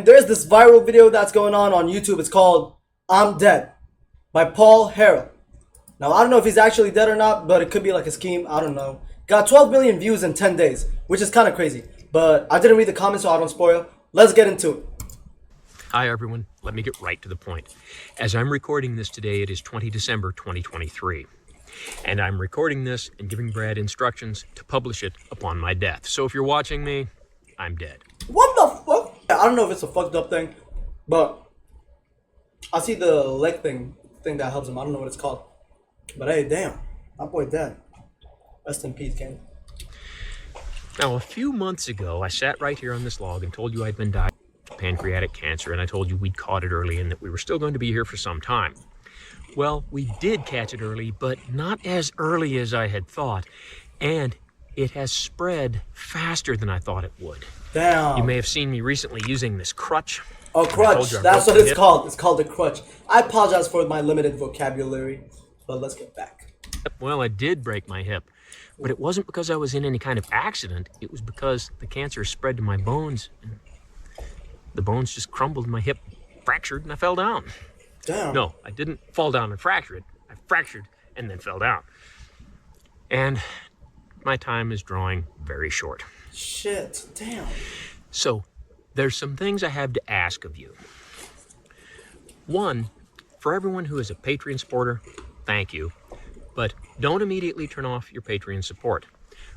There's this viral video that's going on YouTube. It's called "I'm Dead" by Paul Harrell. Now, I don't know if he's actually dead or not, but it could be like a scheme. I don't know. Got 12 million views in 10 days, which is kind of crazy. But I didn't read the comments, so I don't spoil. Let's get into it. Hi, everyone. Let me get right to the point. As I'm recording this today, it is 20 December 2023. And I'm recording this and giving Brad instructions to publish it upon my death. So if you're watching me, I'm dead. What the fuck? I don't know if it's a fucked up thing, but I see the leg thing that helps him. I don't know what it's called. But hey, damn. My boy dead. Rest in peace, Ken. Now, a few months ago, I sat right here on this log and told you I'd been diagnosed with pancreatic cancer, and I told you we'd caught it early and that we were still going to be here for some time. Well, we did catch it early, but not as early as I had thought, and it has spread faster than I thought it would. Damn. You may have seen me recently using this crutch. Oh, crutch. That's what it's called. It's called a crutch. I apologize for my limited vocabulary, but let's get back. Well, I did break my hip, but it wasn't because I was in any kind of accident. It was because the cancer spread to my bones. And the bones just crumbled, my hip fractured, and I fell down. Damn. No, I didn't fall down and fracture it. I fractured and then fell down. And my time is drawing very short. Shit, damn. So, there's some things I have to ask of you. One, for everyone who is a Patreon supporter, thank you. But don't immediately turn off your Patreon support.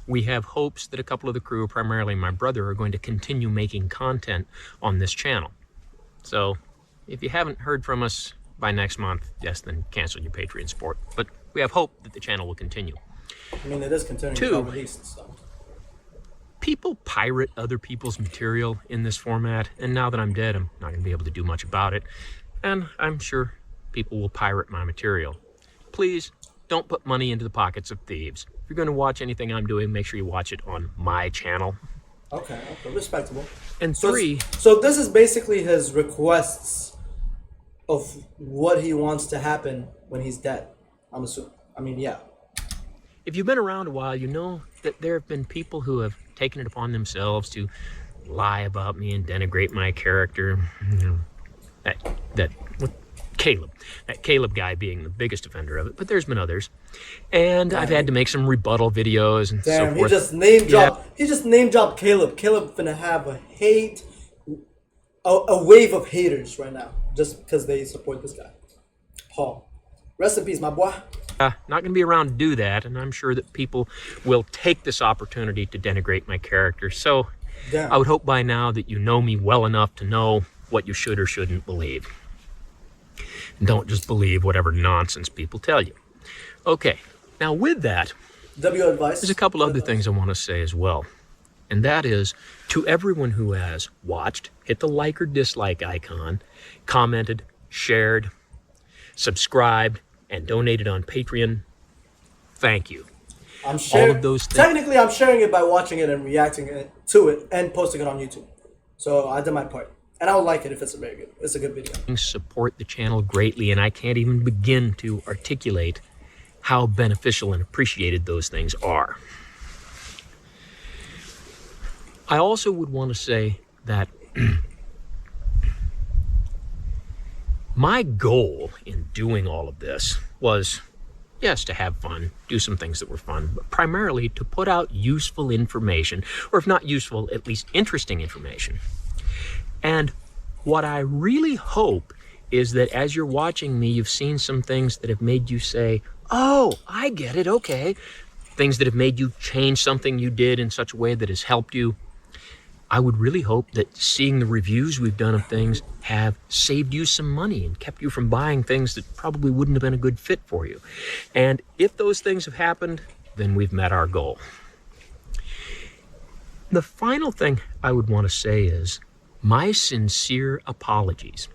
We have hopes that a couple of the crew, primarily my brother, are going to continue making content on this channel. So, if you haven't heard from us by next month, yes, then cancel your Patreon support. But we have hope that the channel will continue. I mean, it is continuing to be released, so. People pirate other people's material in this format, and now that I'm dead, I'm not going to be able to do much about it. And I'm sure people will pirate my material. Please, don't put money into the pockets of thieves. If you're going to watch anything I'm doing, make sure you watch it on my channel. Okay, respectable. And three... So this is basically his requests of what he wants to happen when he's dead, I'm assuming. I mean, yeah. If you've been around a while, you know that there have been people who have taken it upon themselves to lie about me and denigrate my character. You know, with that Caleb guy being the biggest offender of it, but there's been others. And I've had to make some rebuttal videos and so forth. He just name dropped. Yeah. He just name dropped Caleb. Caleb finna have a wave of haters right now just because they support this guy. Paul, rest in peace, my boy. Not going to be around to do that, and I'm sure that people will take this opportunity to denigrate my character. So I would hope by now that you know me well enough to know what you should or shouldn't believe. And don't just believe whatever nonsense people tell you. Okay, now with that, there's a couple other things I want to say as well. And that is, to everyone who has watched, hit the like or dislike icon, commented, shared, subscribed, and donated on Patreon, thank you. I'm sharing, all of those things. Technically, I'm sharing it by watching it and reacting to it and posting it on YouTube. So I did my part. And I would like it if it's a good video. Support the channel greatly, and I can't even begin to articulate how beneficial and appreciated those things are. I also would want to say that my goal in doing all of this was, yes, to have fun, do some things that were fun, but primarily to put out useful information, or if not useful, at least interesting information. And what I really hope is that as you're watching me, you've seen some things that have made you say, oh, I get it, okay. Things that have made you change something you did in such a way that has helped you. I would really hope that seeing the reviews we've done of things have saved you some money and kept you from buying things that probably wouldn't have been a good fit for you. And if those things have happened, then we've met our goal. The final thing I would want to say is my sincere apologies.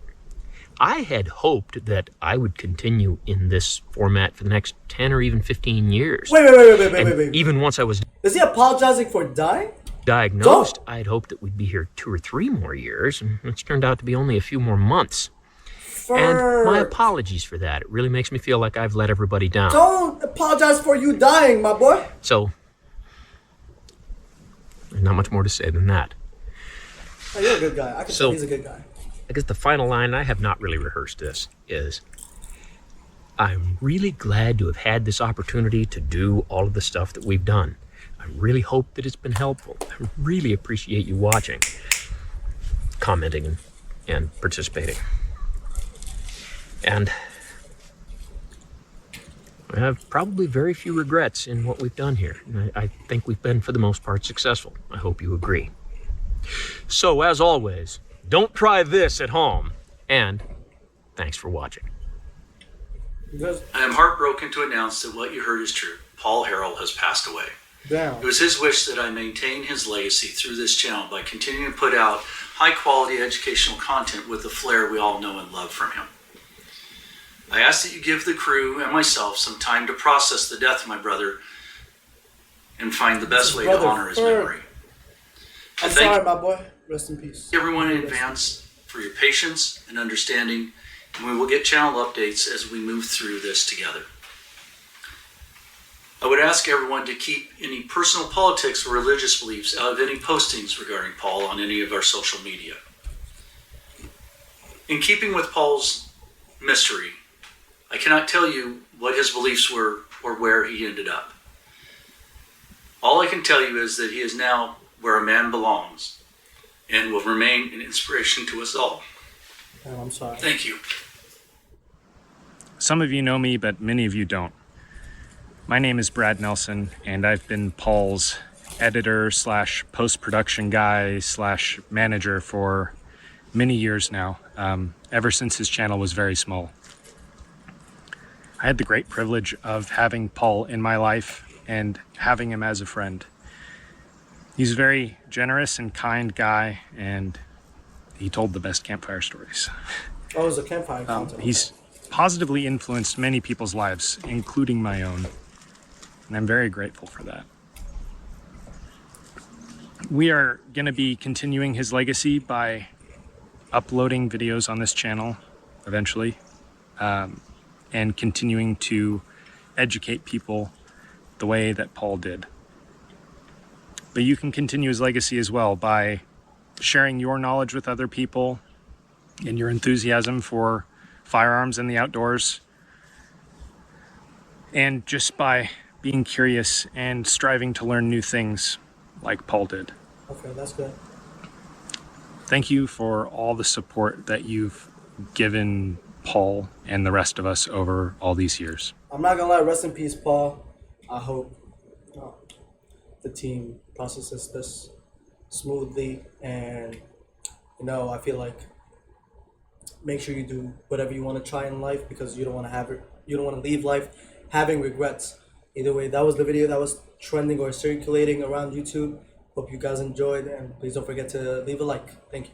I had hoped that I would continue in this format for the next 10 or even 15 years. Wait. Even once I was... Is he apologizing for dying? Diagnosed, I'd hoped that we'd be here 2 or 3 more years, and it's turned out to be only a few more months. And my apologies for that. It really makes me feel like I've let everybody down. Don't apologize for you dying, my boy. So, there's not much more to say than that. Oh, you're a good guy. I can So- tell he's a good guy. I guess the final line, I have not really rehearsed this, is I'm really glad to have had this opportunity to do all of the stuff that we've done. I really hope that it's been helpful. I really appreciate you watching, commenting, and participating. And I have probably very few regrets in what we've done here. I think we've been, for the most part, successful. I hope you agree. So, as always, don't try this at home. And thanks for watching. Because, I am heartbroken to announce that what you heard is true. Paul Harrell has passed away. damn. It was his wish that I maintain his legacy through this channel by continuing to put out high-quality educational content with the flair we all know and love from him. I ask that you give the crew and myself some time to process the death of my brother and find the best way to brother honor his Ferg. memory. I I'm thank sorry, my boy. Rest in peace. everyone in advance for your patience and understanding, and we will get channel updates as we move through this together. I would ask everyone to keep any personal politics or religious beliefs out of any postings regarding Paul on any of our social media. In keeping with Paul's mystery, I cannot tell you what his beliefs were or where he ended up. All I can tell you is that he is now where a man belongs and will remain an inspiration to us all. Damn, I'm sorry. Thank you. Some of you know me, but many of you don't. My name is Brad Nelson, and I've been Paul's editor slash post-production guy slash manager for many years now, ever since his channel was very small. I had the great privilege of having Paul in my life and having him as a friend. He's a very generous and kind guy, and he told the best campfire stories. Oh, it was a campfire content. He's positively influenced many people's lives, including my own, and I'm very grateful for that. We are going to be continuing his legacy by uploading videos on this channel eventually, and continuing to educate people the way that Paul did. But you can continue his legacy as well by sharing your knowledge with other people and your enthusiasm for firearms and the outdoors, and just by being curious and striving to learn new things like Paul did. Okay, that's good. Thank you for all the support that you've given Paul and the rest of us over all these years. I'm not gonna lie. Rest in peace, Paul. I hope the team processes this smoothly, and I feel like make sure you do whatever you want to try in life, because you don't want to have it. You don't want to leave life having regrets. Either way, that was the video that was trending or circulating around YouTube. Hope you guys enjoyed, and please don't forget to leave a like. Thank you.